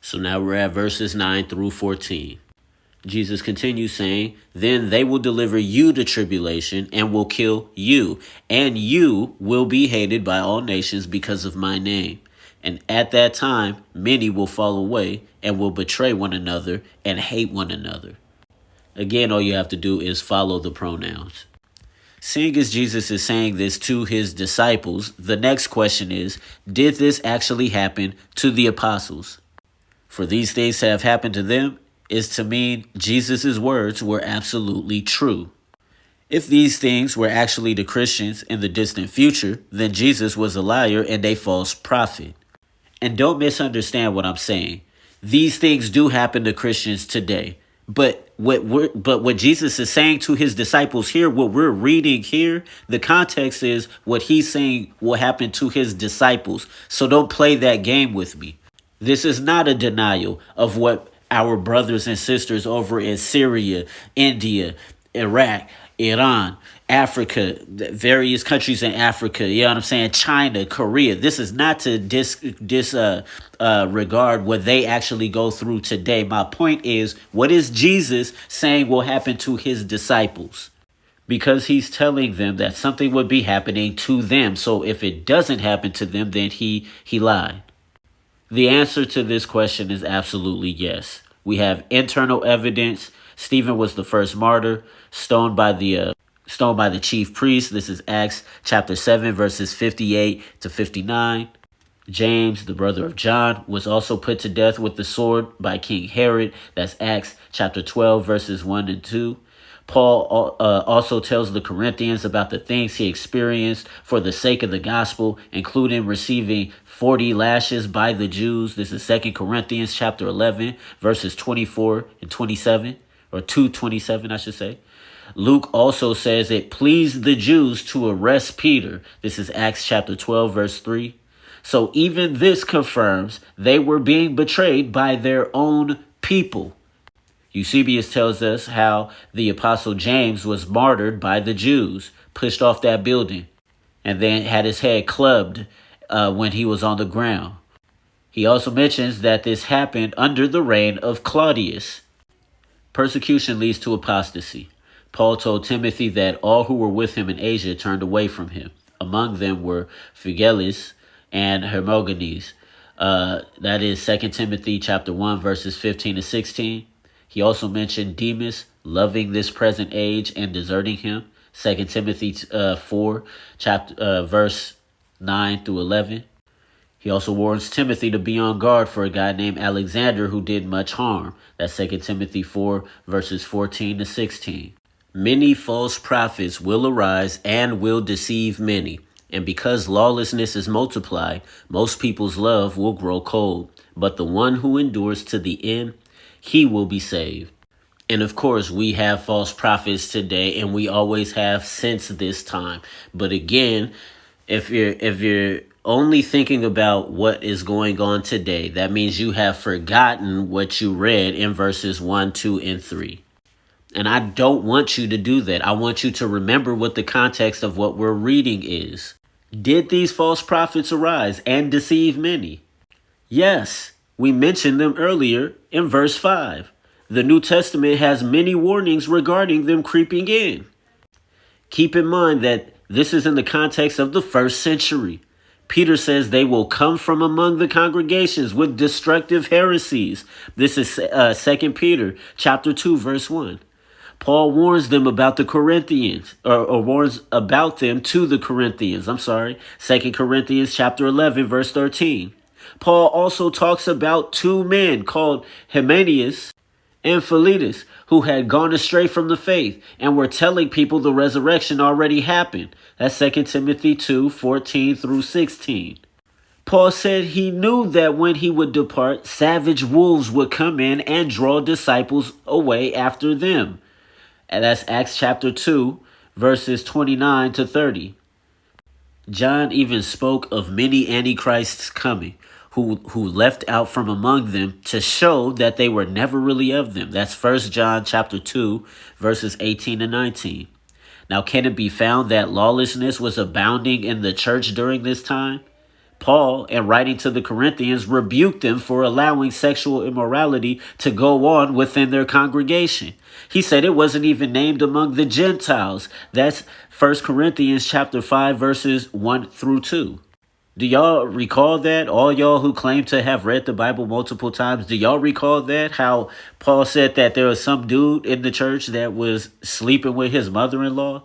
So now we're at verses 9 through 14. Jesus continues saying, "Then they will deliver you to tribulation and will kill you, and you will be hated by all nations because of my name. And at that time, many will fall away and will betray one another and hate one another." Again, all you have to do is follow the pronouns. Seeing as Jesus is saying this to his disciples, the next question is, did this actually happen to the apostles? For these things to have happened to them is to mean Jesus' words were absolutely true. If these things were actually to Christians in the distant future, then Jesus was a liar and a false prophet. And don't misunderstand what I'm saying. These things do happen to Christians today. But what Jesus is saying to his disciples here, what we're reading here, the context is what he's saying will happen to his disciples. So don't play that game with me. This is not a denial of what our brothers and sisters over in Syria, India, Iraq, Iran, Africa, various countries in Africa, you know what I'm saying? China, Korea. This is not to disregard what they actually go through today. My point is, what is Jesus saying will happen to his disciples? Because he's telling them that something would be happening to them. So if it doesn't happen to them, then he lied. The answer to this question is absolutely yes. We have internal evidence. Stephen was the first martyr, stoned by the chief priest. This is Acts chapter 7, verses 58 to 59. James, the brother of John, was also put to death with the sword by King Herod. That's Acts chapter 12, verses 1 and 2. Paul also tells the Corinthians about the things he experienced for the sake of the gospel, including receiving 40 lashes by the Jews. This is 2 Corinthians chapter 11, verses 24 and 27, or 2:27, I should say. Luke also says it pleased the Jews to arrest Peter. This is Acts chapter 12, verse 3. So even this confirms they were being betrayed by their own people. Eusebius tells us how the apostle James was martyred by the Jews, pushed off that building, and then had his head clubbed when he was on the ground. He also mentions that this happened under the reign of Claudius. Persecution leads to apostasy. Paul told Timothy that all who were with him in Asia turned away from him. Among them were Phygellus and Hermogenes. That is 2 Timothy chapter 1, verses 15 to 16. He also mentioned Demas loving this present age and deserting him. 2 Timothy 4, verse 9 through 11. He also warns Timothy to be on guard for a guy named Alexander who did much harm. That's 2 Timothy 4, verses 14 to 16. Many false prophets will arise and will deceive many. And because lawlessness is multiplied, most people's love will grow cold. But the one who endures to the end, he will be saved. And of course, we have false prophets today, and we always have since this time. But again, if you're only thinking about what is going on today, that means you have forgotten what you read in verses 1, 2, and 3. And I don't want you to do that. I want you to remember what the context of what we're reading is. Did these false prophets arise and deceive many? Yes. We mentioned them earlier in verse 5. The New Testament has many warnings regarding them creeping in. Keep in mind that this is in the context of the first century. Peter says they will come from among the congregations with destructive heresies. This is 2 Peter chapter 2, verse 1. Paul warns them about the Corinthians, or warns about them to the Corinthians. 2 Corinthians chapter 11, verse 13. Paul also talks about two men called Hymenaeus and Philetus who had gone astray from the faith and were telling people the resurrection already happened. That's 2 Timothy 2, 14 through 16. Paul said he knew that when he would depart, savage wolves would come in and draw disciples away after them. And that's Acts chapter 2, verses 29 to 30. John even spoke of many antichrists coming, who left out from among them to show that they were never really of them. That's 1 John chapter 2, verses 18 and 19. Now, can it be found that lawlessness was abounding in the church during this time? Paul, in writing to the Corinthians, rebuked them for allowing sexual immorality to go on within their congregation. He said it wasn't even named among the Gentiles. That's 1 Corinthians chapter 5, verses 1 through 2. Do y'all recall that? All y'all who claim to have read the Bible multiple times, do y'all recall that? How Paul said that there was some dude in the church that was sleeping with his mother-in-law?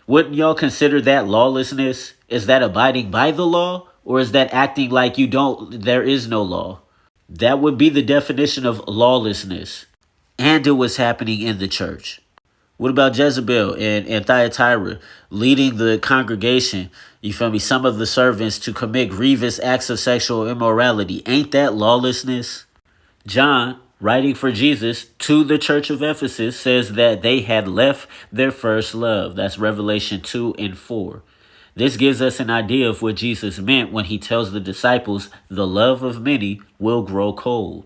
Wouldn't y'all consider that lawlessness? Is that abiding by the law? Or is that acting like there is no law? That would be the definition of lawlessness. And it was happening in the church. What about Jezebel and Thyatira leading the congregation, you feel me, some of the servants to commit grievous acts of sexual immorality? Ain't that lawlessness? John, writing for Jesus to the church of Ephesus, says that they had left their first love. That's Revelation 2 and 4. This gives us an idea of what Jesus meant when he tells the disciples, the love of many will grow cold.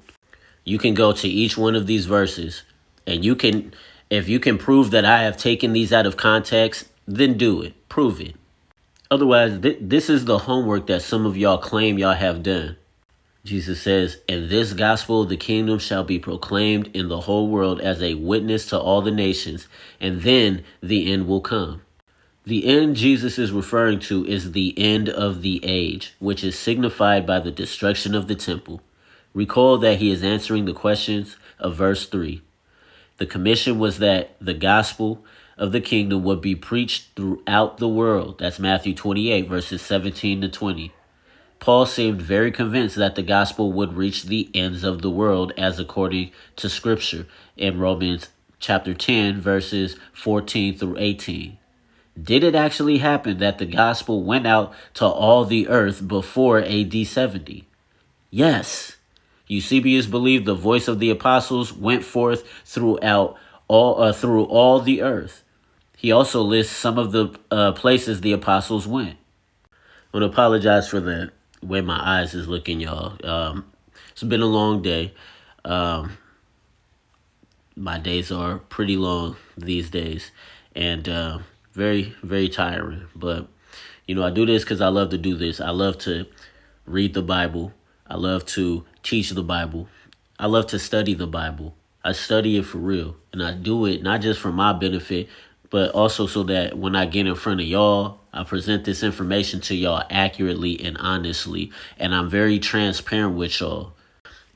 You can go to each one of these verses and if you can prove that I have taken these out of context, then do it. Prove it. Otherwise, this is the homework that some of y'all claim y'all have done. Jesus says, "And this gospel of the kingdom shall be proclaimed in the whole world as a witness to all the nations, and then the end will come." The end Jesus is referring to is the end of the age, which is signified by the destruction of the temple. Recall that he is answering the questions of verse 3. The commission was that the gospel of the kingdom would be preached throughout the world. That's Matthew 28, verses 17 to 20. Paul seemed very convinced that the gospel would reach the ends of the world as according to scripture in Romans chapter 10, verses 14 through 18. Did it actually happen that the gospel went out to all the earth before AD 70? Yes. Eusebius believed the voice of the apostles went forth through all the earth. He also lists some of the places the apostles went. I want to apologize for the way my eyes is looking, y'all. It's been a long day. My days are pretty long these days, and very, very tiring. But, I do this because I love to do this. I love to read the Bible. I love to teach the Bible. I love to study the Bible. I study it for real. And I do it not just for my benefit, but also so that when I get in front of y'all, I present this information to y'all accurately and honestly. And I'm very transparent with y'all.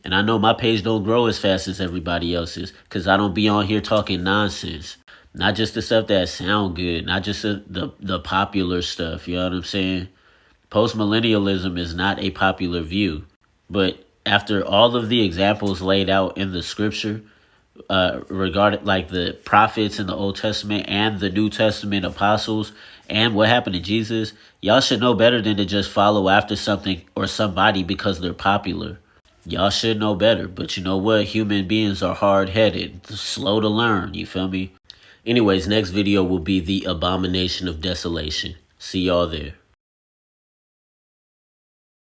And I know my page don't grow as fast as everybody else's because I don't be on here talking nonsense. Not just the stuff that sound good, not just the popular stuff, you know what I'm saying? Postmillennialism is not a popular view. But after all of the examples laid out in the scripture, regarding like the prophets in the Old Testament and the New Testament apostles and what happened to Jesus, y'all should know better than to just follow after something or somebody because they're popular. Y'all should know better. But you know what? Human beings are hard-headed, slow to learn. You feel me? Anyways, next video will be the abomination of desolation. See y'all there.